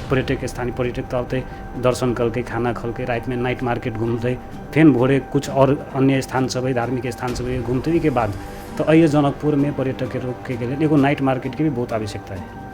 पर्यटक स्थानीय पर्यटक त आते दर्शन करके खाना खलके रात में नाइट मार्केट घूमते फिर भोरे कुछ और अन्य स्थान सब धार्मिक स्थान सब घूमते के बाद तो अयो जनकपुर में पर्यटक के रोके के लिए एगो नाइट मार्केट की भी बहुत आवश्यकता है।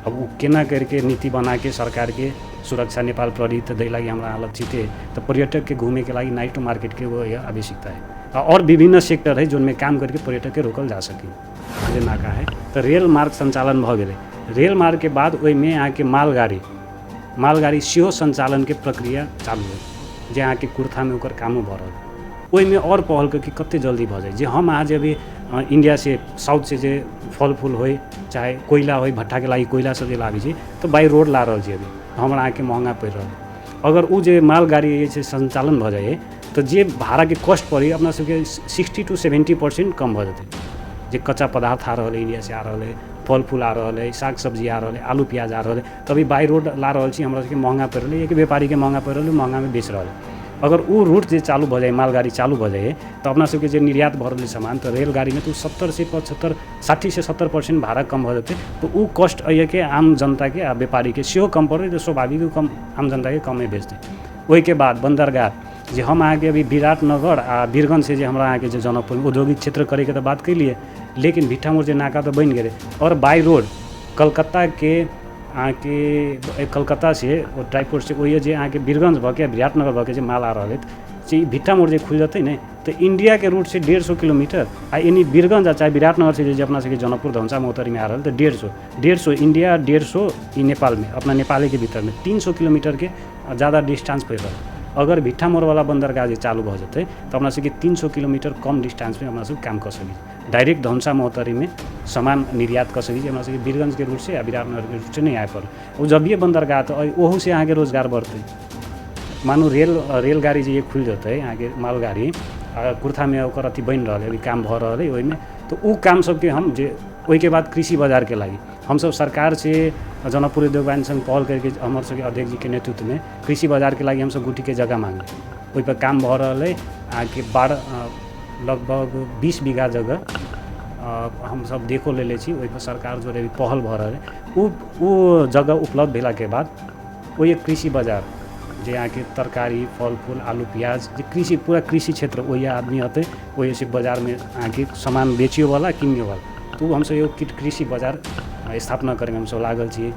अब वो केना करके नीति बना के सरकार के सुरक्षा नेपाल प्रहरी तो दे लगी हमारा लक्षित है तो पर्यटक के घूमे के लिए नाइट मार्केट के वो आवश्यकता है और विभिन्न सेक्टर है जिनमें काम करके पर्यटक के रोकल जा सके नाका है। तो रेल मार्ग संचालन भ गए रेल मार्ग के बाद वही में यहाँ के मालगाड़ी सेहो संचालन के प्रक्रिया चालू है जे यहाँ के कुर्था में ओकर कामो भ रहा वही में और पहल करके कते जल्दी भ जाए जे हम आज अभी इंडिया से साउथ से जे फल फूल हो चाहे कोयला हो भट्टा के लगी कोयला सब जे लागे छे तो बाई रोड ला रहा अभी हमारा आके महंगा पड़ रहा अगर वो जे मालगाड़ी से संचालन भ जाए तो जे भाड़ा के कॉस्ट पड़ी अपना सबके 60 to 70% कम भ जाते जे कच्चा पदार्थ आ रहा है इंडिया से आ रहा है फल फूल आ रहा है साग सब्जी आ रहा है आलू प्याज आ रहा है तभी बाई रोड ला रहा छी हमरा सबके महंगा पड़ रहा है व्यापारी के महंगा पड़ रहा है महंगा में बेच रहा है। अगर वो रूट जो चालू भ जाए मालगाड़ी चालू भ जाए तो अपना सबके जो निर्यात भरल सामान तो रेलगाड़ी में तो 70 से 75 60 से 70% भाड़ा कम भ जाते तो वो कॉस्ट अये के आम जनता के व्यापारी के सेहो कम पड़े तो स्वाभाविक कम आम जनता के कमे बेचते। वही के बाद बंदरगाह जे हम अहाँ के अभी विराटनगर आ वीरगंज से जो हमारा अहाँ के जो जनकपुर औद्योगिक क्षेत्र करे के तो बात कैलिए लेकिन भिट्ठामोड़ जो नाका तो बन गए और बाई रोड कलकत्ता के अहाँ के कलकत्ता से और ड्राईपोर्ट से वही जो अहाँ के वीरगंज भके विराटनगर भके जो माल आ रहा है भिट्ठामोड़ जो खुल जाते न तो इंडिया के रूट से 150 किलोमीटर आ यानी वीरगंज चाहे विराटनगर से जो अपना सबके जनकपुर धनसा महोत्तरी में आ रहा है तो 150 इंडिया 150 नेपाल में अपना नेपाली के भीतर में 300 किलोमीटर के ज़्यादा डिस्टेंस पे रहा है। अगर भिट्ठामोड़ वाला बंदरगाह चालू भ जाते तो अपना सबके 300 किलोमीटर कम डिस्टेंस में अपना सब काम कर सकी डायरेक्ट धनसा महोत्तरी में सामान निर्यात कर सकी अपना सबके वीरगंज के रूट से या विराटनगर के रूट से नहीं आए पर वो जब ये बंदरगाह तो वहू से यहाँ के रोजगार बढ़ते मानो रेलगाड़ी जो ये खुल जाते यहाँ के मालगाड़ी कुर्था में ओकर अथी बन रहा है अभी काम भ रहा है वही में तो वो काम सबके हम जे वही के बाद कृषि बाजार के लगी हम सब सरकार से जनकपुर उद्योग वाणिज्य संघ पहल करके हमारे सबके अध्यक्ष जी के नेतृत्व में कृषि बाजार के लगी हम सब गुटी के जगह मांगे वही पर काम भ रहा है आके 12 लगभग 20 बीघा जगह हम सब देखो ले वही पर सरकार जो अभी पहल भ रहा है वो जगह उपलब्ध भेला के बाद वो एक कृषि बाजार जो यहाँ के तरकारी फल फूल आलू प्याज जो कृषि पूरा कृषि क्षेत्र वही आदमी आते वही से बाजार में आके सामान बेचियो वाला किनियो वाला तो हम सब एगो कृषि बाजार स्थापना करे हम सब लागल छी।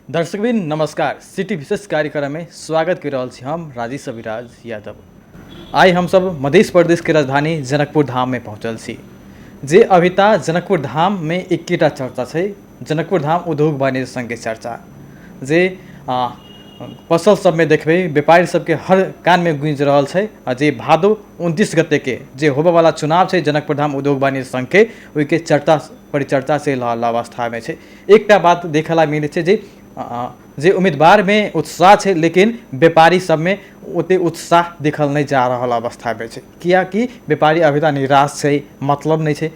दर्शकबिन नमस्कार सिटी विशेष कार्यक्रम में स्वागत कर रहा छी हम राजेश अभिराज यादव। आई हम सब मध्य प्रदेश के राजधानी जनकपुर धाम में पहुँचल छी जे अभिता जनकपुर धाम में एकेटा चर्चा है जनकपुर धाम उद्योग वाणिज्य संघ के चर्चा जे पसल सब में देखबे व्यापारी सबके हर कान में गूंज रहा है जे भादो 29 गते के जे होबे वाला चुनाव है जनकपुर धाम उद्योग वाणिज्य संघ के वही के चर्चा परिचर्चा से अवस्था में है। एक बात देखला मिले जे उम्मीदवार में उत्साह है लेकिन व्यापारी सब में ओते उत्साह देखल नहीं जा रहा अवस्था में है कियाकि व्यापारी अभी तक निराश है मतलब नहीं है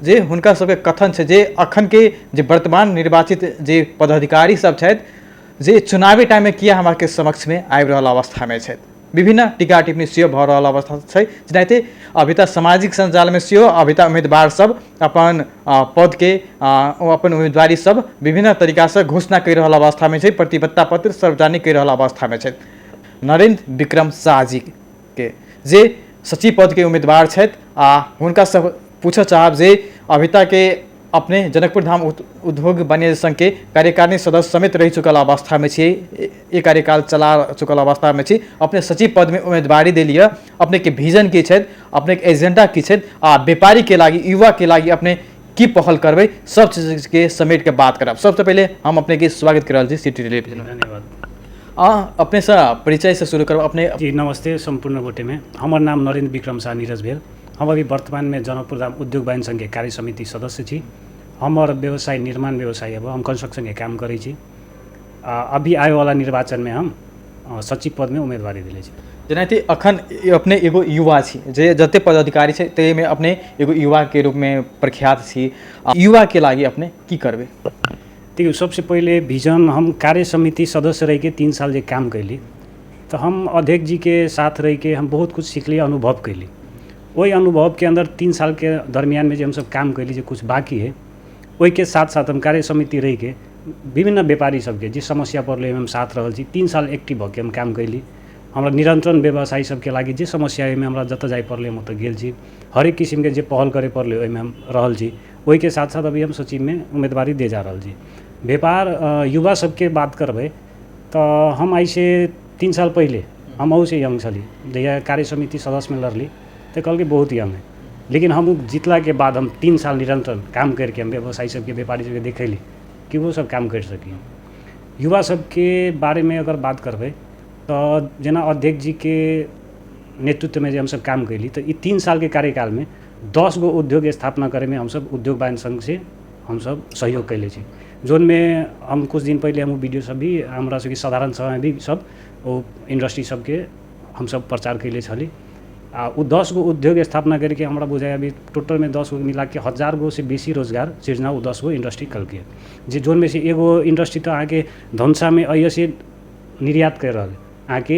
जे हुनका सबके कथन है जे अखन के जे वर्तमान निर्वाचित जे पदाधिकारी सब छथि जे चुनावी टाइम में किया हमारे के समक्ष में आबि रहल अवस्था में छथि विभिन्न टीका टिप्पणी सेहो भऽ रहल अवस्था है जेनाहिते अभी तक सामाजिक संजाल में सेहो अभी तक उम्मीदवार सब अपन पद के अपन उम्मीदवारी सब विभिन्न तरीका से घोषणा कर रहल अवस्था में है प्रतिबद्धता पत्र सार्वजनिक कर रहल अवस्था में है। नरेंद्र विक्रम शाह जी के जे सचिव पद के उम्मीदवार छथि हुनका सब पूछऽ चाहब जे अभी तक के अपने जनकपुर धाम उद्योग वाणिज्य संघ के कार्यकारिणी सदस्य समेत रह चुकल अवस्था में ये कार्यकाल चला चुकल अवस्था में अपने सचिव पद में उम्मीदवारी दिलिए अपने के विजन की छे अपने के एजेंडा की छे व्यापारी के लागी युवा के लागी अपने की पहल करबे सब चीज के समेट के बात करब। सबसे पहले हम अपने के स्वागत कर रहा सिटी टेलीविजन। धन्यवाद। अपने से परिचय से शुरू करब। अपने जी नमस्ते संपूर्ण गोटे में हमार नाम नरेंद्र विक्रम शाह नीरज भेल। हम अभी वर्तमान में जनकपुर धाम उद्योग वाणिज्य संघ के कार्य समिति सदस्य छी। हमार व्यवसाय निर्माण व्यवसाय अब हम कंस्ट्रक्शन के काम करै छी। अभी आए वाला निर्वाचन में हम सचिव पद में उम्मीदवारी दिले छी। जेनाहिते अखन अपने एगो युवा छी जे जते पदाधिकारी छै ते में अपने एगो युवा के रूप में प्रख्यात छी। युवा के लागी अपने की करबे? देखिए सबसे पहले विजन हम कार्य समिति सदस्य रह के 3 साल जे काम कैली तो हम अध्यक्ष जी के साथ रह के हम बहुत कुछ सीखली, अनुभव कैली। वही अनुभव के अंदर 3 साल के दरमियान में जो हम सब काम कैली, जो कुछ बाकी है वही के साथ साथ हम कार्य समिति रह के विभिन्न व्यापारी सबके जे समस्या पड़ले हम साथ रहल छी। 3 साल एक्टिव होके हम काम कैली। हमरा निरंतरण व्यवसायी सबके लागि जे समस्या में हमरा जत जाय पड़ले हम ओत गेल छी। हरेक किसिम के जे पहल करे पड़ले ओहिमे हम रहल छी। वही के साथ साथ अभी हम सचिव में उम्मीदवारी दे जा रहल छी। व्यापार युवा सबके बात करबै तो हम ऐसे 3 साल पहले हम अहू से यंग छली, जहिया कार्य समिति सदस्य में लड़ली तो कल के बहुत यंग है। लेकिन हम जीतला के बाद हम 3 साल निरंतर काम करके हम व्यवसायी सबके व्यापारी सबके देखैली कि वो सब काम कर सकी। युवा सबके बारे में अगर बात करबै तो जना अध्यक्ष जी के नेतृत्व में जो हम सब काम कैली तो 3 साल के कार्यकाल में 10 गो उद्योग स्थापना करे में हम सब उद्योग वाणिज्य संघ से हम सब सहयोग कैले छी। जोन में हम कुछ दिन पहले हम वीडियो सब भी हमरा सबके साधारण सभा में भी सब वो इंडस्ट्री सबके हम सब प्रचार कैले छली। उ 10 गो उद्योग स्थापना करके हमरा बुझाय अभी टोटल में 10 गो मिला के 1000 गो से बेसी रोजगार सृजना उ 10 गो इंडस्ट्री कल के, जे जोन में से एगो इंडस्ट्री तो आके धनुषा में अय से निर्यात कर रहा आके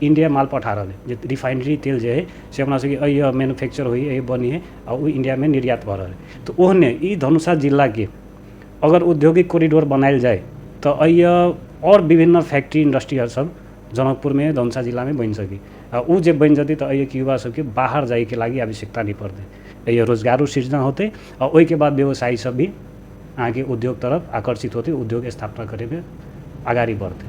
इंडिया माल पठा रहा है। रिफाइनरी तेल जो है से अपना सबके अय मैन्युफैक्चर हुई अय बनी है और वो इंडिया में निर्यात भर रहा है। तो ओहने ई धनुषा जिला के अगर औद्योगिक कॉरिडोर बनायल जाए तो अय और विभिन्न फैक्ट्री इंडस्ट्री सब जनकपुर में धनुषा जिला में बन सकी। उ जे बन जती तो अय युवा सबके बाहर जाए के लागि आवश्यकता नहीं पड़ते, अय रोजगार सृजना होते और वही के बाद व्यवसायी सब भी आगे उद्योग तरफ आकर्षित होते, उद्योग स्थापना करे में आगाड़ी बढ़ते।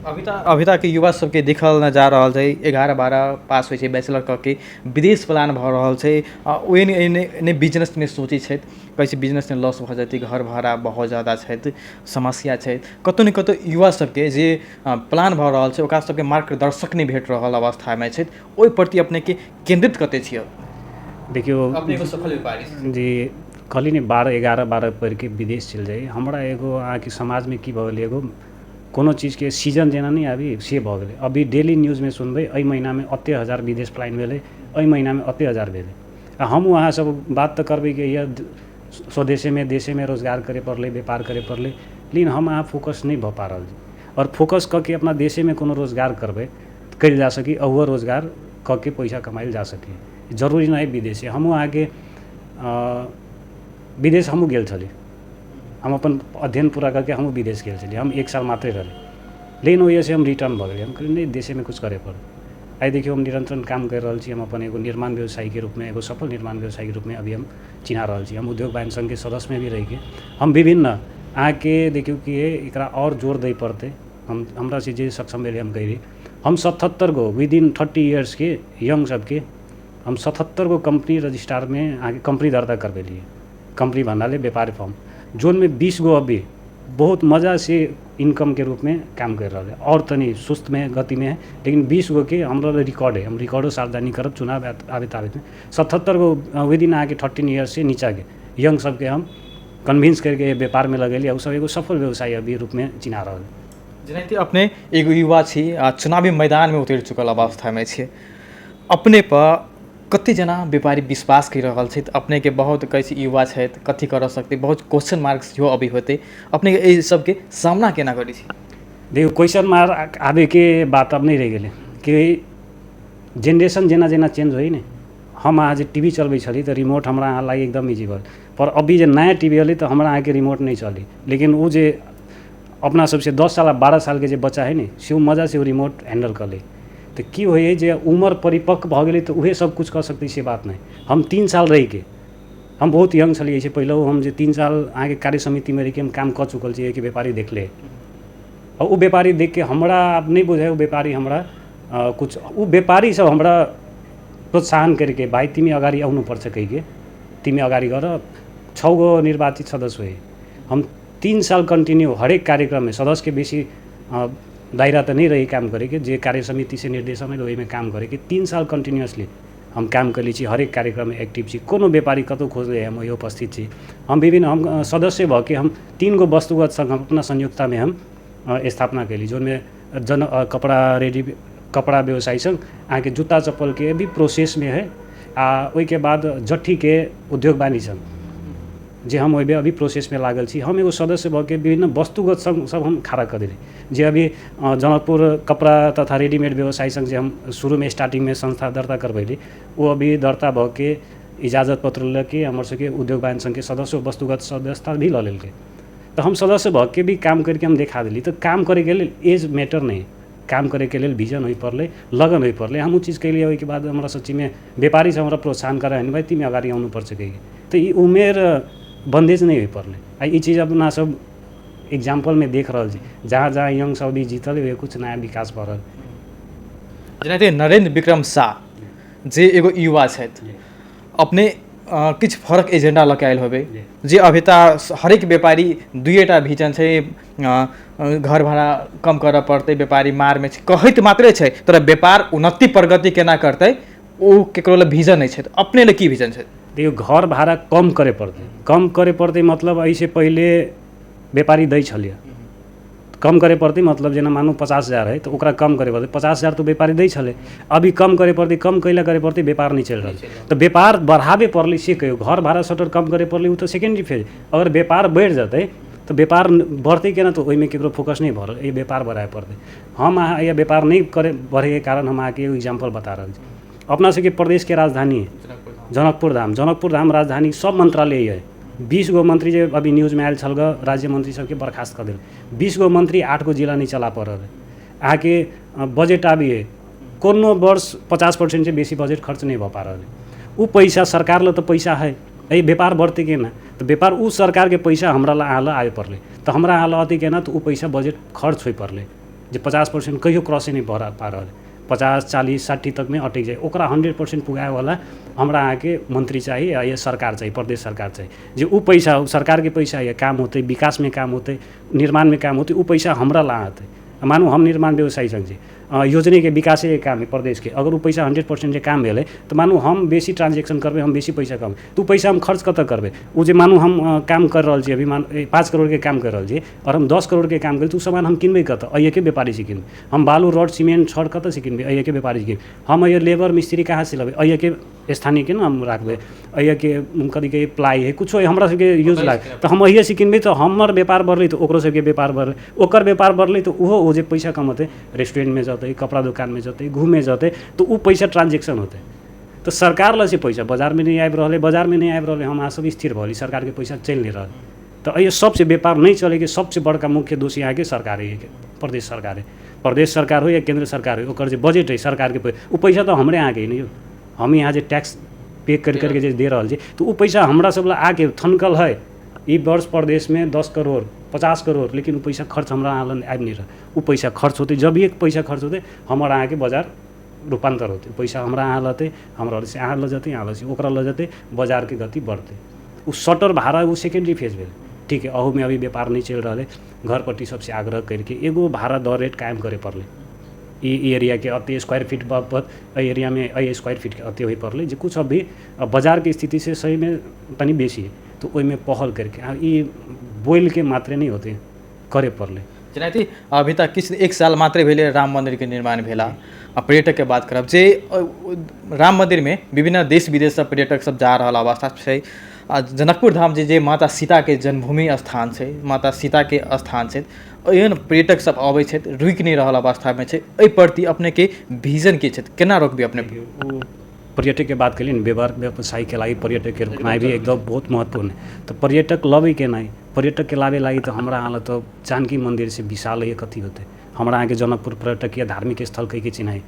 अभी तक के युवा सबके देखल न जा रहल छै 11-12 पास होइ छै बैचलर क के विदेश प्लान भ रहल छै। ओने बिजनेस में सोचै छै कैसे बिजनेस में लॉस भ जेतै, घर भाड़ा बहुत ज़्यादा छै, समस्या छै। कतौ न कतौ युवा सबके जे प्लान भ रहल छै ओकरा सबके मार्गदर्शक नहीं भेट रहल अवस्था में छै, ओहि प्रति अपने के केंद्रित कते छियै? देखियो अपने को सफल व्यापारी जी कहली ने 12 पढ़ के विदेश चल जाए। हमरा एगो अहाँ के समाज में की भ गेल, एगो कोनो चीज के सीजन जेना नहीं आबी से भ गेलै। अभी डेली न्यूज़ में सुनबै अई महीना में अते हजार विदेश प्लान भेलै, अई महीना में अते हजार भेलै। हम वहाँ सब बात तो करबै कि यह स्वदेशे में देशे में रोजगार करे पड़ले, व्यापार करे पड़ले, लेकिन हम अहाँ फोकस नहीं भ पा रहल छी। और फोकस क के अपना देशे में कोनो रोजगार करबै कइल जा सकी, अहुओ रोजगार क के पैसा कमाइल जा सकी। जरूरी नहीं विदेशे। हम वहाँ के विदेश हमू गेल छली, हम अपन अध्ययन पूरा करके हम विदेश गेल छली। हम 1 साल मात्रे रहे, लेकिन वजह से हम रिटर्न भ गए। हम कहली नहीं देशे में कुछ करे पड़े। आई देखियो हम निरंतर काम कर रहा छी। हम अपन एगो निर्माण व्यवसायी के रूप में, एगो सफल निर्माण व्यवसायी के रूप में अभी हम चिन्हा रहा छी। हम उद्योग वाणिज्य संघ के सदस्य में भी रह के हम विभिन्न आके देखियो कि एकरा और जोर दे पड़ते। हम हमरा से जे सक्षम भेले हम कही हम 77 गो विदिन 30 ईयर्स के यंग सबके हम 77 गो कंपनी रजिस्ट्रार में आगे कंपनी दर्ता करवेलिए। कंपनी भन्नाले व्यापार फर्म जोन में 20 गो अभी बहुत मज़ा से इनकम के रूप में काम कर रहा है और तनी सुस्त में गति में है, लेकिन 20 गो के हमारा रिकॉर्ड है। हम रिकॉर्डो सावधानी करब चुनाव आवे में 77 गो विदिन आके 13 ईयर से नीचा के यंग सबके हम कन्विंस करके व्यापार में लगेली और सब एगो सफल व्यवसायी अभी रूप में चिन्हा रहा है। जेनाहिते अपने एगो युवा छी, चुनावी मैदान में उतर चुकल अवस्था में छी, अपने पर कते जना व्यापारी विश्वास कर रहा है? अपने के बहुत कैसे युवा है कथी कर सकते, बहुत क्वेश्चन मार्क जो अभी होते, अपने ये सबके सामना केना करी छी? देखो क्वेश्चन मार्क आवे के बात अब नहीं रह गए कि जेनरेशन जेना जेना चेंज हुई ने। हम आज टीवी चलबै छली तो रिमोट हमरा अहाँ लागि एकदम इजी भल, पर अभी जो नया टीवी अली तो हमरा अहाँ के रिमोट नहीं चली। लेकिन वो जे अपना सबसे 10 साल 12 साल के जे बच्चा है ने से मजा से वो रिमोट हैंडल कर ले। तो की होइए जे उम्र परिपक्व भ गेलै तो उहे सब कुछ कर सकते से बात नहीं। हम 3 साल रह के हम बहुत यंग छलिए से पहले हम जे 3 साल आगे कार्य समिति में रह के हम काम कर चुकल छी कि व्यापारी देख ले और वो व्यापारी देख के हमरा अब नहीं बुझाए। वो व्यापारी हमरा कुछ वो व्यापारी सब हमरा प्रोत्साहन करके भाई तिमी अगाडि आउनु पर्छ कहिके तिमी अगाडि गर 6 गो निर्वाचित सदस्य हुए। हम 3 साल कंटिन्यू हरेक कार्यक्रम में सदस्य के बेसी दायरा तो नहीं रही काम करे के जे कार्य समिति से निर्देशन है वही में काम करे के 3 साल कंटिन्यूअसली हम काम कर ली छी। हरेक कार्यक्रम में एक्टिव छी, कोनो व्यापारी कतौ खोज रहे हम वही उपस्थित छी। हम विभिन्न हम सदस्य भ के हम 3 गो वस्तुगत संघ अपना संयुक्ता में हम स्थापना कैली जोन में कपड़ा व्यवसायी संघ आके जूता चप्पल के भी प्रोसेस में है। वही के बाद जट्ठी के उद्योग वाणिज्य संघ जे हम ओहि अभी प्रोसेस में लागल छी। हम एगो सदस्य भऽ के विभिन्न वस्तुगत सब हम खड़ा कर देली जे अभी जनकपुर कपड़ा तथा रेडीमेड व्यवसाय संघ जे हम शुरू में स्टार्टिंग में संस्था दर्ता करवैली, वो अभी दर्ता भऽ के इजाजत पत्र लेके हमर सबके उद्योग वाणिज्य संघ के सदस्य वस्तुगत सदस्यता भी ल लेलकै। तो हम सदस्य भऽ के भी काम करके हम देखा देली। तो काम करे के लिए एज मैटर नहीं, काम करे के लिए विजन हो पड़े, लगन हो पड़े। हम चीज़ के लिए ओहिके बाद हमारा सच्ची में व्यापारी से हमारा प्रोत्साहन करे भाई तिमी अगाडि आउनु पर्छ कही। तो ये उमेर बंदेज नहीं हो पड़े। आ ये चीज़ अपना सब एग्जाम्पल में देख रहा छी, जहाँ जहाँ यंग सब भी जीतल हुए कुछ नया विकास भऽ रहल। जेनाहिते नरेंद्र विक्रम शाह जे एगो युवा छथि, अपने किछु फरक एजेंडा लऽ के आयल होबे, जे अभी हरेक व्यापारी दुईटा विजन छै, घर भाड़ा कम करऽ पड़तै, व्यापारी मार में कहैत मात्रे छै, तर व्यापार उन्नति प्रगति केना करतै ओ केकरो लए विजन नहीं छै। तो अपने लए की विजन छै? देखियो घर भाड़ा कम करे पड़ते, कम करे पड़ते मतलब ऐसे पहले व्यापारी दै छलिए, कम करे पड़ती मतलब जेना मानू 50,000 है तो ओकरा कम करे पड़ते, 50,000 तो व्यापारी दै छले, अभी कम करे पड़ती, कम कैला करे पड़ती, व्यापार नहीं चल रहा। तो व्यापार बढ़ावे पड़ली से कहियो, घर भाड़ा शटर कम करे पड़ली, वो तो सेकेंडरी फेज। अगर व्यापार बढ़ जाते तो व्यापार बढ़ते केना, तो ओहिमे केकरो फोकस नहीं भरल, ये व्यापार बढ़ाए पड़ते। हम यह व्यापार नहीं करे बढ़े के कारण हम आके एग्जाम्पल बता रहे छी। अपना सबके प्रदेश के राजधानी है जनकपुर धाम, जनकपुर धाम राजधानी सब मंत्रालय है। 20 गो मंत्री जे अभी न्यूज में आयल छल, राज्य मंत्री सबके बर्खास्त कर दिल। 20 गो मंत्री 8 गो जिला नहीं चला पड़ रहे। आके बजट आबी है, कोनो वर्ष 50% से बेसी बजट खर्च नहीं हो पा रहा है। वो पैसा सरकार ला तो पैसा है, ये व्यापार बढ़ते के ना, तो व्यापार उ सरकार के पैसा हमरा ला आला आए पड़ले, तो हमरा आला अति के ना, तो वो पैसा बजट खर्च हो पड़ले जो 50% कहियो क्रॉस नहीं पा रहा है। 50, 40, 60 तक में अटक जाए, ओकरा 100% पुगाए वाला हमरा आके मंत्री चाहिए या ये सरकार चाहिए, प्रदेश सरकार चाहिए। जो वो पैसा सरकार के पैसा ये काम होते, विकास में काम होते, निर्माण में काम होते, वो पैसा हमरा ला आते। मानू हम निर्माण व्यवसायी संघ योजना के विकास के काम है प्रदेश के, अगर वो पैसा 100% के काम भेले तो मानू हम बेसी ट्रांजेक्शन करबे, हम बेसी पैसा कम, तो पैसा हम खर्च कत करबे। वो जो मानू हम काम कर रहा छी, अभी मान 5 करोड़ के काम कर रहा छी और हम 10 करोड़ के काम करें, तो सामान हम किनबे कत, अये के व्यापारी से किनबे। हम बालू रड सीमेंट छड़ कत से किनबे, अये के व्यापारी से किनबे। हम अये लेबर मिस्त्री कहाँ से लबे, अये के स्थानीय के ना हम रखबे। अये के कदी के प्लाई है कुछ हमरा सबके यूज लागे, तो हम अये से किनबे, तो हमर व्यापार बढ़ले तो ओकरो सबके व्यापार बढ़ले, ओकर व्यापार बढ़ले तो वो जे पैसा कमते, रेस्टोरेंट में जाते, कपड़ा दुकान में जाते, घूमे जाते, तो वो पैसा ट्रांजेक्शन होते। तो सरकार ला से पैसा बाजार में नहीं आबि रहा, बाजार में नहीं आबि रहा, हम सब स्थिर भली, सरकार के पैसा चल नहीं रहा। तो ये सबसे व्यापार नहीं चले के सबसे बड़का मुख्य दोषी यहाँ के सरकार है, प्रदेश सरकार है। प्रदेश सरकार हो या केंद्र सरकार हो, ओकर जो बजट है सरकार के वो पैसा तो हमारे यहाँ के नहीं हो, हम यहाँ जो टैक्स पे करके जो दे रहा है, तो वो पैसा हमरा सब आके थनकल है। ये वर्ष प्रदेश में 10 करोड़ 50 करोड़, लेकिन वो पैसा खर्च हमारा यहाँ आबि नहीं रहा। वो पैसा खर्च होते, जब एक पैसा खर्च होते हमारा यहाँ के बाजार रूपांतर होते, पैसा हमारा यहाँ लते, हमारा से यहाँ ल जाते, यहाँ से ओकरा ल जाते, बाजार के गति बढ़ते। वो शटर भाड़ा वो सेकेंडरी फेज भेल, ठीक है। अहू में अभी व्यापार नहीं चल रहा है, घरपट्टी सबसे आग्रह करके एगो भाड़ा दर रेट कायम करे पड़ले। ये एरिया के अति स्क्वायर फीट बाबत एरिया में स्क्वायर फीट के अति हो पड़ले, जो कुछ अभी बाजार की स्थिति से सही में तनी बेसी है, तो ओहि में पहल करके ये बोल के मात्रे नहीं होते, करे पड़ले। जेनाकि अभी तक किछु 1 साल मात्रै भेले राम मंदिर के निर्माण भेला। पर्यटक के बात करब जे राम मंदिर में विभिन्न देश विदेश से पर्यटक सब जा रहा अवस्था छै। जनकपुर धाम जे माता सीता के जन्मभूमि स्थान छै, माता सीता के स्थान छै, एहन पर्यटक सब आबै छै, रुकि नहीं रहा अवस्था में छै, एहि प्रति अपने के विजन के छै, केना रोकबे अपने? पर्यटक के बात करिए व्यवहार व्यवसाय के लागि पर्यटक के रोकना भी एकदम बहुत महत्वपूर्ण है। तो पर्यटक लबे के नहीं, पर्यटक के लावे लगी तो हमारा यहाँ तो जानकी मंदिर से विशाल है कथी होते। हमारा यहाँ के जनकपुर पर्यटकीय धार्मिक स्थल कह के चिन्ह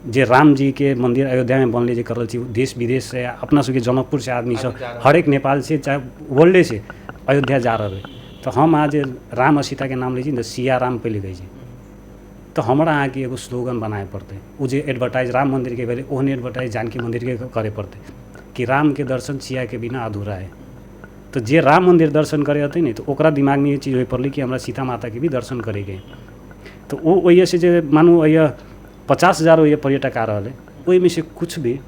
जे राम जी के मंदिर अयोध्या में बनले जे करल देश विदेश से अपना सबके जनकपुर से आदमी सब हरेक नेपाल से चाहे वर्ल्डे से अयोध्या जा रहे। तो हम आज राम और सीता के नाम ले तो सिया राम पहले गई, तो हमारा यहाँ के एगो स्लोगन बनाए पड़ते, वो जो एडवर्टाइज राम मंदिर के पहले ओहन एडवर्टाइज जानकी मंदिर के करे पड़ते कि राम के दर्शन सिया के बिना अधूरा है। तो जे राम मंदिर दर्शन करे होते नहीं तो ओकरा दिमाग में ये चीज़ हो पड़ली कि हमारा सीता माता के भी दर्शन करेंगे। तो वो वही से जो मानू यह 50,000 ये पर्यटक आ रहा है, वही में से कुछ भी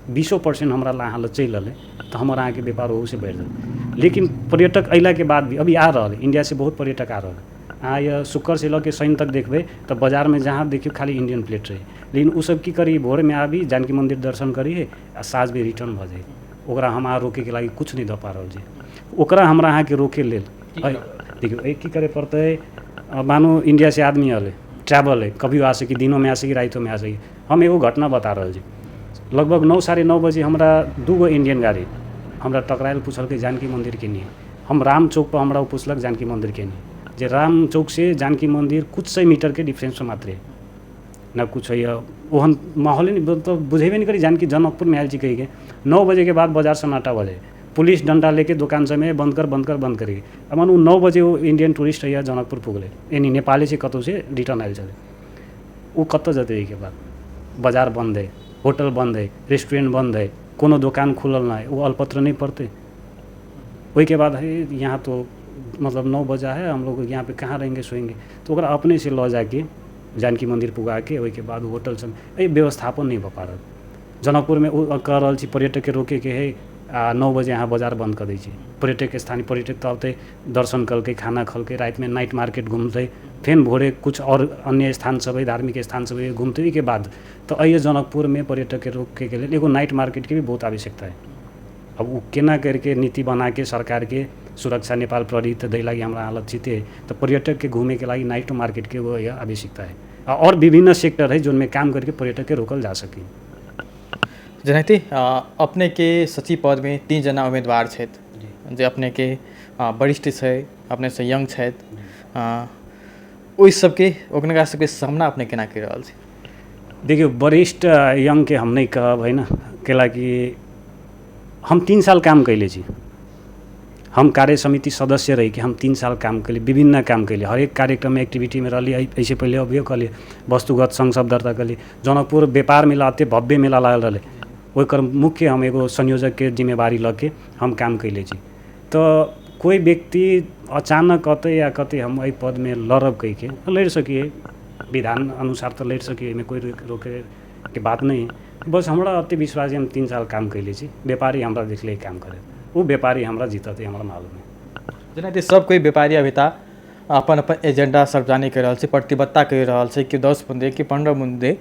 20% हमारा यहाँ चल रहा है, तो हमारा यहाँ के व्यापार वो से बढ़ जाए। लेकिन पर्यटक अला के बाद भी अभी आ रहा है, इंडिया से बहुत पर्यटक आ रहा है। यह शुक्र से लगे शनि तक देखबे तो बाजार में जहाँ देखियो खाली इंडियन प्लेट रहे, लेकिन वो सब की करी भोर में आबी जानकी मंदिर दर्शन करी है आ साँझ में रिटर्न भ जाए, ओकरा हम रोके के लगी कुछ नहीं दे पा रहा है। ओकरा हमरा अहाँ के रोके लेल देखियो की करे पड़ते। मानो इंडिया से आदमी अले ट्रैवल है, कभी आ सकी, दिनों में आ सकी, रातों में आ सकी। हम एगो घटना बता रहा जी, लगभग 9 साढ़े 9 बजे हमरा 2 गो इंडियन गाड़ी हमरा टकरायल, पूछल के जानकी मंदिर के नहीं। हम राम चौक पर हमरा पूछलक जानकी मंदिर के नहीं, जे राम चौक से जानकी मंदिर कुछ 100 मीटर के डिफ्रेंस में मात्र है ना, कुछ है ओहन माहौल नहीं, तो बुझेबे नहीं करी। जानकी जनकपुर में आयल जी कही के 9 बजे के बाद बाजार सन्नाटा बजे, पुलिस डंडा लेके दुकान समय बंद करी। अब मानू 9 बजे वो इंडियन टूरिस्ट है जनकपुर पुगले, यानी नेपाली से कतौ से रिटर्न आयल चले, वो कत जते के बाद बाजार बंद है, होटल बंद है, रेस्टोरेंट बंद है, कोनो दुकान खुलल ना है, वो अलपत्र नहीं पड़ते। वही के बाद है यहाँ तो मतलब 9 बजा है, हम लोग यहाँ पे कहाँ रहेंगे सोएंगे, तो ओकरा अपने से लऽ जाके जानकी मंदिर पुगा के वही के बाद होटल सब व्यवस्थापन नहीं हो पा रहा। जनकपुर में कह रहा छी पर्यटक के रोके के है 9 बजे यहाँ बाजार बंद कर दी, पर्यटक के स्थानीय पर्यटक तो आते दर्शन करके खाना खल के रात में नाइट मार्केट घूमते, फिर भोरे कुछ और अन्य स्थान सब है, धार्मिक स्थान सब है घूमते के बाद तो अइए जनकपुर में पर्यटक के रोके के लिए एगो नाइट मार्केट की भी बहुत आवश्यकता है। अब वो केना करके नीति बना के सरकार के सुरक्षा नेपाल प्रहरी तो दै लगी हमारा हालत छिते, तो पर्यटक के घूमे के लगी नाइट मार्केट के वो यह आवश्यकता है और विभिन्न सेक्टर है जिनमें काम करके पर्यटक के रोकल जा सके। जेनाहिते अपने के सचिव पद में 3 जना उम्मीदवार छथि, जे अपने के वरिष्ठ छै, अपने से यंग छथि, ओहि सबके ओकरा सबके सामना अपने केना कर रहल छी? देखियो वरिष्ठ यंग के हम नहीं कहब है ना, कैला कि हम 3 साल काम कैले छी, हम कार्य समिति सदस्य रही कि हम 3 साल काम कैली, विभिन्न काम कैली, हर एक कार्यक्रम में एक्टिविटी में रही। ऐसे पहले अभियो कलिए वस्तुगत संघ सब दर्ता कली, जनकपुर व्यापार मेला आते भव्य मेला लागल रहे, ओकर मुख्य हम एगो संयोजक के जिम्मेवारी लग के हम काम कैले छी। तो कोई व्यक्ति अचानक कते या कते हम एहि पद में लड़ब कह के लड़ सकिए, विधान अनुसार तो लड़ सकिए, में कोई रोके के बात नहीं है। बस हमरा अति विश्वास है, हम 3 साल काम कैले छी, व्यापारी हमरा देखले काम करे, वो व्यापारी हमरा जीतते हमरा मालूम है। जेनाहिते सब कोई व्यापारी अभी तक अपन अपन एजेंडा सार्वजनिक कर रहल छै, प्रतिबद्धता कर रहल छै कि 10 बुंदे कि 15 बुंदे,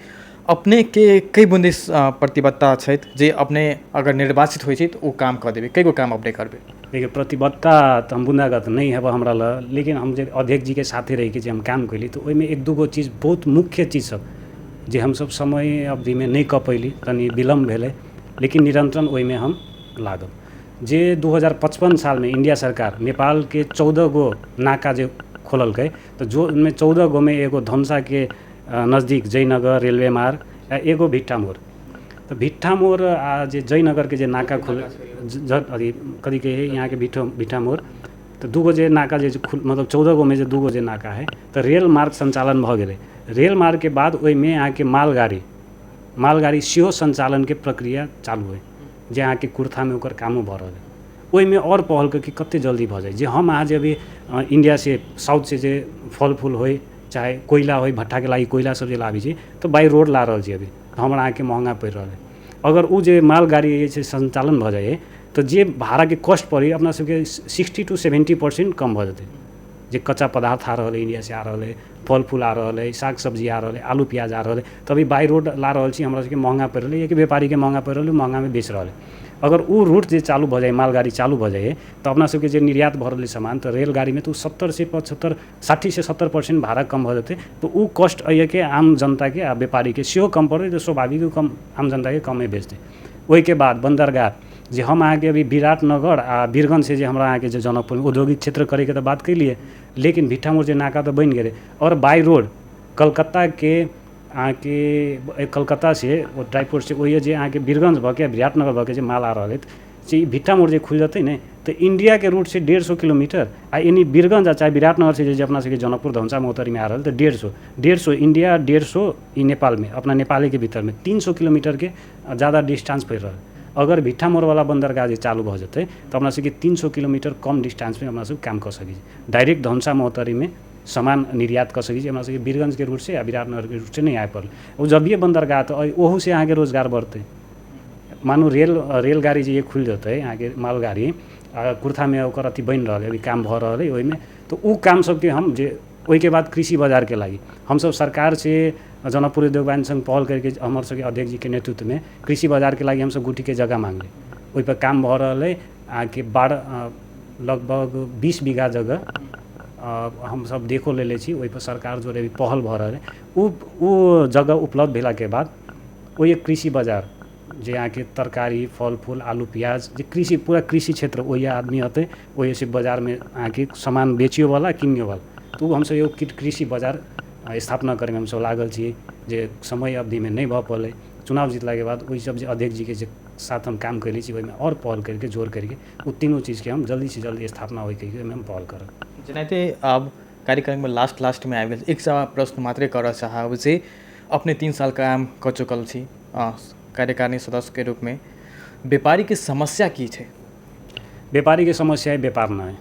अपने के कई बुंदे प्रतिबद्धता छथि जे अपने अगर निर्वाचित होइ छै तो वो काम कर देबे, कई गो काम अपने करबे? देखिए प्रतिबद्धता तो हम बुंदागत नहीं है हमरा ला, लेकिन हम जो अध्यक्ष जी के साथे रही के जे हम काम कैली तो ओहिमे 1-2 गो चीज़ बहुत मुख्य चीज़ सब जे हम सब समय अवधि में नहीं कऽ पैली, तनी विलम्ब भेलै, लेकिन निरंतरण ओहिमे हम लागब। जे 2055 साल में इंडिया सरकार नेपाल के 14 गो नाका जो खोलल तो जो उनमें 14 गो में एगो धमसा के नज़दीक जयनगर रेलवे मार्ग, एगो भिट्टा मोड़, तो भिट्टा मोड़ जे जयनगर के जे नाका खोल अथी कथी के यहाँ के भिट्टा मोड़, तो 2 गो जे नाका जे मतलब 14 गो में जे 2 गो जे नाका है, तो रेल मार्ग संचालन भ गेलै। रेल मार्ग के बाद ओहिमे यहाँ के मालगाड़ी सेहो संचालन के प्रक्रिया चालू है, जे यहाँ के कुर्था में ओकर कामो भ रहल है। ओहिमे और पहल कि कते जल्दी भ जाए, जे हम आज अभी इंडिया से साउथ से जे फल फूल हो चाहे कोयला हो, भट्ठा के लागी कोयला सब जे लाबी छी तो बाई रोड ला रहल छी अभी, तो हमरा अहाँ के महंगा पड़ रहा है। अगर वो जे मालगाड़ी जे संचालन भ जाए तो जे भाड़ा के कॉस्ट पड़ी अपना सबके 60 to 70% कम भ जाते। जे कच्चा पदार्थ आ रहा है इंडिया से आ रहा है, फल फूल आ रहा है, साग सब्जी आ रहा है, आलू प्याज आ रहा है, तभी बाई रोड ला रहा छी हमरा सबके महंगा पड़ रहा है, कि व्यापारी के महंगा पड़ रहा है, महंगा में बेच रहा है। अगर वो रूट जे चालू भ जाए, मालगाड़ी चालू भ जाए तो अपना सबके जे निर्यात भ रहल सामान तो रेलगाड़ी में तो 70 से 75 60 से 70% भाड़ा कम भ जाते, तो वो कॉस्ट अइए के आम जनता के आ व्यापारी के सेहो कम पड़े, तो स्वाभाविक कम आम जनता के कमे बेचते। वही के बाद बंदरगाह जे हम अहाँ के अभी विराटनगर आ वीरगंज से जे हमरा अहाँ के जे जनकपुर में औद्योगिक क्षेत्र करे के तो बात कैलिए, लेकिन भिट्टा मोड़ जे नाका तो बन गए, और बाई रोड कलकत्ता के अहाँ के कलकत्ता से वो ड्राईपोर्ट से वही जे अहाँ के वीरगंज भ के विराटनगर भ के जे माल आ रहा है, तो भिट्टा मोड़ जे खुल जाते ने तो इंडिया के रूट से 150 किलोमीटर आ यानी वीरगंज आ चाहे विराटनगर से जे अपना सबके जनकपुर धनसा महोत्तरी में आ रहा है तो 150 इंडिया 150 नेपाल में अपना नेपाली के भीतर में 300 किलोमीटर के ज़्यादा डिस्टेंस पड़ रहा है। अगर भिट्टा मोड़ वाला बंदरगाह जे चालू भ जाते तो अपना सबके 300 किलोमीटर कम डिस्टेंस में अपना सब काम कर सकी, डायरेक्ट धनसा महोत्तरी में सामान निर्यात कर सकी। हमरा सबके वीरगंज के रूट से या विराटनगर के रूट से नहीं आए पड़े, वो जब ये बंदरगाह तो ओहू से यहाँ के रोजगार बढ़ते। मानू रेलगाड़ी जे खुल जाते यहाँ के मालगाड़ी कुर्था में ओकर अथी बन रहा है, अभी काम भ रहा है वही में, तो वो काम सबके हम जे वही के बाद कृषि बाजार के लगी हम सब सरकार से जनकपुर उद्योग वाणिज्य संघ पहल करके हमारे सबके अध्यक्ष जी के नेतृत्व में कृषि बाजार के लगी हम सब गुटी के जगह मांगले, वही पर काम भ रहा है। आके बाढ़ लगभग 20 बीघा जगह हम सब देखो लेले छी, ओहि पर सरकार जोरे भी पहल भऽ रहल है। उ जगह उपलब्ध भेला के बाद ओहि कृषि बाजार जे अहाँके तरकारी फल फूल आलू प्याज जे कृषि पूरा कृषि क्षेत्र ओहि आदमी हतै, ओहि से बाजार में अहाँके सामान बेचियो वाला किनियो वाला। तो हम सब एगो कृषि बाजार स्थापना करे में हम सब लागल छी, जे समय अवधि में नहीं भऽ पलै। चुनाव जीतला के बाद वही सब जे अध्यक्ष जी के जे साथ हम काम कैले छी, ओहिमे और पहल करके जोर करके वो तीनों चीज़ के हम जल्दी से जल्दी स्थापना होई के ओहिमे हम पहल करब। जेनाहिते अब कार्यक्रम में लास्ट में आबि गेल, एक सा प्रश्न मात्रे करऽ चाहब जे अपने 3 साल काम कऽ चुकल छी कार्यकारिणी सदस्य के रूप में, व्यापारी के समस्या की छै? व्यापारी के समस्या है व्यापार न है,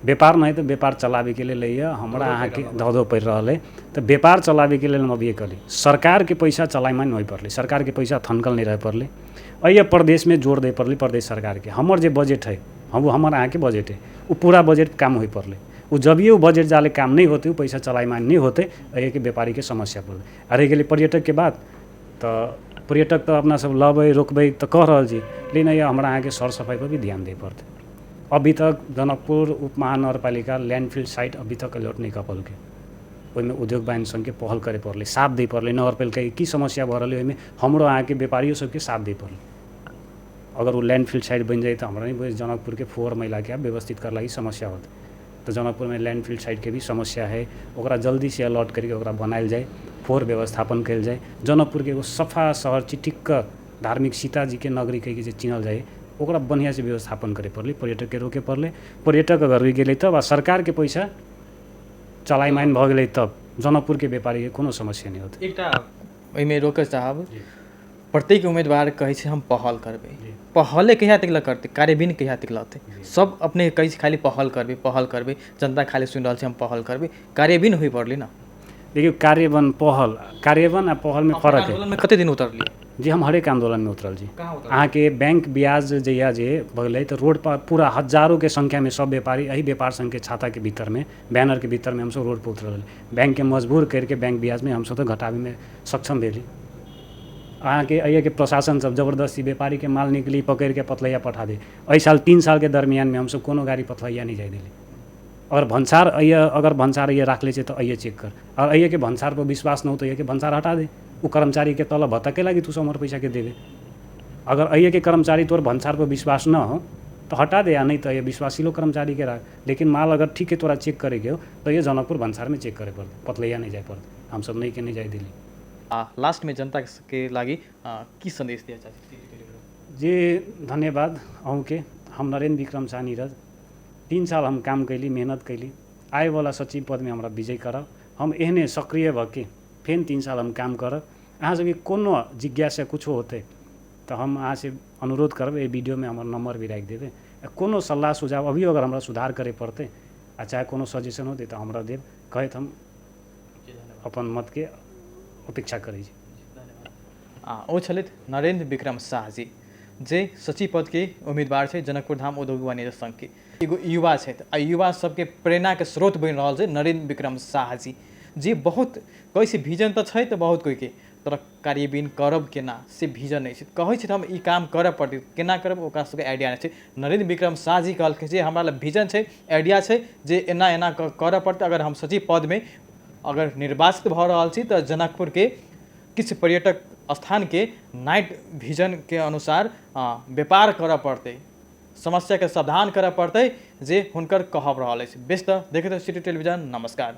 व्यापार नहीं तो व्यापार चलावे के लिए हमरा अहाँ के धो पड़ रहा है। तो व्यापार चलावे के लिए हम अब ये करी, सरकार के पैसा चलाइमा नहीं पड़ले, सरकार के पैसा थनकल नहीं रह पड़ले, अय प्रदेश में जोर दे पड़ले प्रदेश सरकार के। हमर जे बजट है हम हमर अहाँ के बजट है, वो पूरा बजट काम हो पड़ले। वो जब ये बजट जाले काम नहीं होते, वो पैसा चलाइमा नहीं होते, अय के व्यापारी के समस्या पड़ले। अरे के लिए पर्यटक के बात तो पर्यटक तो अपना सब लबै रोकबै तो कह रहा जी, लेकिन ये हमारा अहाँ के सर सफाई पर भी ध्यान दे पड़ते। अभी तक जनकपुर उप महानगरपालिका लैंडफिल साइट अभी तक अलर्ट नहीं कर पल के, ओहिमे उद्योग वाणिज्य संघ के पहल करे पड़ले, साथ दे पड़ले। नगरपालिका की समस्या भऽ रहल है, ओहिमे हमरो अहाँ के व्यापारियों सबके साथ दे पड़ले। अगर वो लैंडफिल साइट बन जाए तो हमारा नहीं जनकपुर के फोर महिला के व्यवस्थित कर लगी समस्या होते। तो जनकपुर में लैंडफिल साइट के भी समस्या है, ओकरा जल्दी से अलर्ट करके ओकरा बनायल जाए, फोर व्यवस्थापन कल जाए। जनकपुर के एगो सफा शहर चिटिक्क धार्मिक सीताजी के नगरी कह के चिन्हल जाए, ओकरा बढ़िया से व्यवस्थापन करे पड़ले, पर्यटक के रोके पड़ले। पर्यटक अगर रुक गए तब आ सरकार के पैसा चलाइमान भऽ गेलै तब जनकपुर के व्यापारी के कोनो समस्या नहीं होते। एकटा ओहिमे रोकऽ चाहब, प्रत्येक उम्मीदवार कहै छै हम पहल करबै, पहले कहिया तक ला करतै, कार्यान्वयन कहिया तक लाते? सब अपने कहै छै खाली पहल करबै, जनता खाली सुनि रहल छै हम पहल करबै, कार्यान्वयन होइ पड़लै ना। देखियो कार्यान्वयन आ पहल में फर्क है। आंदोलन में कते दिन उतरलिए? जी हम हरेक आंदोलन में उतरल जी। कहाँ उतरल? अहाँ के बैंक ब्याज जहिया जे भगलै तो रोड पर पूरा हजारों के संख्या में सब व्यापारी यही व्यापार संघ के छाता के भीतर में बैनर के भीतर में हम सब रोड पर उतरल, बैंक के मजबूर करके बैंक ब्याज में हम सब तो घटावे में सक्षम भेली। अहाँ के अइया के प्रशासन सब जबरदस्ती व्यापारी के माल निकली पकड़ के पथलैया पठा दे। अइ साल 3 साल के दरमियान में हम सब कोनो गाड़ी पथलैया नहीं जाए दिली। अगर भंसार अइया राख ले तो अइया चेक कर, और अइया के भंसार पर विश्वास न हो तो अइया के भंसार हटा दे। वो कर्मचारी के तलब भत्ता के लागी तू सब हमर पैसा के देवे। अगर अइया के कर्मचारी तोर भंसार पर विश्वास न हो तो हटा दे, या नहीं तो ये विश्वासीलो कर्मचारी के राख। लेकिन माल अगर ठीक है तोरा चेक करे के हो तो ये जनकपुर भंसार में चेक करे पड़ते, पथलैया नहीं जाए पड़ते। हम सब नहीं के नहीं जाए दिली। लास्ट में जनता के लागी की संदेश दिया चाहते? जी धन्यवाद अहूँ के। हम नरेंद्र विक्रम शाह नीरज 3 साल हम काम कैली, मेहनत कैली, आए वाला सचिव पद में हमरा विजय करब। हम एहने सक्रिय भके फेन 3 साल हम काम करब। अहाँ सबके कोनो जिज्ञासा कुछो होते तो हम अहाँ से अनुरोध करब, ये वीडियो में हमार नंबर भी राख देवे। कोनो सलाह सुझाव अभी अगर हमरा सुधार करे पड़ते आ चाहे कोनो सजेशन होते तो हमरा देव, कहत हम अपन मत के अपेक्षा करै छी। ओ छलथि नरेंद्र विक्रम शाह जी, जे सचिव पद के उम्मीदवार छै जनकपुर धाम उद्योग वाणिज्य संघ के। एगो युवा छै, युवा सबके प्रेरणा के स्रोत बनि रहल छै नरेंद्र विक्रम शाह जी, जे बहुत कोई से विजन तो छै तो बहुत कोई के तर कार्यान्वयन करब केना से विजन नहीं छै। कहै छै हम ई काम करब पड़तै, केना करब ओकरा सबके आइडिया नहीं छै। नरेंद्र विक्रम शाह जी कहलकै जे हमरा लग विजन छै, आइडिया छै, जे एना एना करब पड़तै। अगर हम सचिव पद में अगर निर्वाचित भऽ रहल छी तो जनकपुर के किछु पर्यटक स्थान के नाइट विजन के अनुसार व्यापार करऽ पड़तै, समस्या के समाधान करऽ पड़तै, जे हुनकर कहब रहल अछि। बेस्ट देखैत सिटी टेलीविजन। नमस्कार।